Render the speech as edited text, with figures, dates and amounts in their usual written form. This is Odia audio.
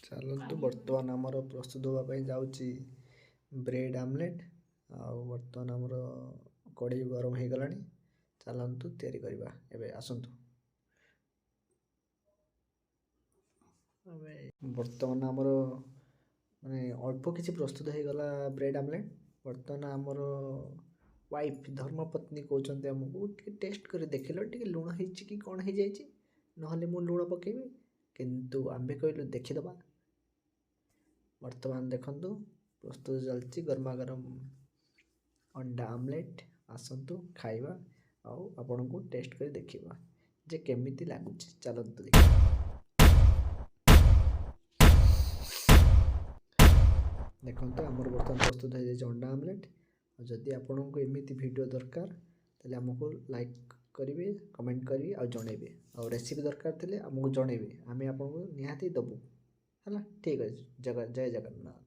ଚାଲନ୍ତୁ ବର୍ତ୍ତମାନ ଆମର ପ୍ରସ୍ତୁତ ହେବା ପାଇଁ ଯାଉଛି ବ୍ରେଡ଼୍ ଆମଲେଟ୍। ଆଉ ବର୍ତ୍ତମାନ ଆମର କଢ଼େଇ ଗରମ ହେଇଗଲାଣି, ଚାଲନ୍ତୁ ତିଆରି କରିବା। ଏବେ ଆସନ୍ତୁ ବର୍ତ୍ତମାନ ଆମର ମାନେ ଅଳ୍ପ କିଛି ପ୍ରସ୍ତୁତ ହେଇଗଲା ବ୍ରେଡ଼୍ ଆମଲେଟ୍। ବର୍ତ୍ତମାନ ଆମର ୱାଇଫ୍ ଧର୍ମପତ୍ନୀ କହୁଛନ୍ତି ଆମକୁ ଟିକେ ଟେଷ୍ଟ କରି ଦେଖିଲ ଟିକେ ଲୁଣ ହେଇଛି କି କ'ଣ ହେଇଯାଇଛି, ନହେଲେ ମୁଁ ଲୁଣ ପକେଇବି। କିନ୍ତୁ ଆମ୍ଭେ କହିଲୁ ଦେଖିଦେବା। ବର୍ତ୍ତମାନ ଦେଖନ୍ତୁ ପ୍ରସ୍ତୁତ ଚାଲିଛି ଗରମା ଗରମ ଅଣ୍ଡା ଆମଲେଟ୍। ଆସନ୍ତୁ ଖାଇବା ଆଉ ଆପଣଙ୍କୁ ଟେଷ୍ଟ କରି ଦେଖିବା ଯେ କେମିତି ଲାଗୁଛି। ଚାଲନ୍ତୁ ଦେଖିବା। ଦେଖନ୍ତୁ ଆମର ବର୍ତ୍ତମାନ ପ୍ରସ୍ତୁତ ହେଇଯାଇଛି ଅଣ୍ଡା ଆମଲେଟ୍। ଆଉ ଯଦି ଆପଣଙ୍କୁ ଏମିତି ଭିଡ଼ିଓ ଦରକାର ତାହେଲେ ଆମକୁ ଲାଇକ୍ କରିବେ, କମେଣ୍ଟ କରିବେ ଆଉ ଜଣେଇବେ। ଆଉ ରେସିପି ଦରକାର ଥିଲେ ଆମକୁ ଜଣେଇବେ, ଆମେ ଆପଣଙ୍କୁ ନିହାତି ଦେବୁ। ହେଲା, ଠିକ୍ ଅଛି। ଜୟ ଜଗନ୍ନାଥ।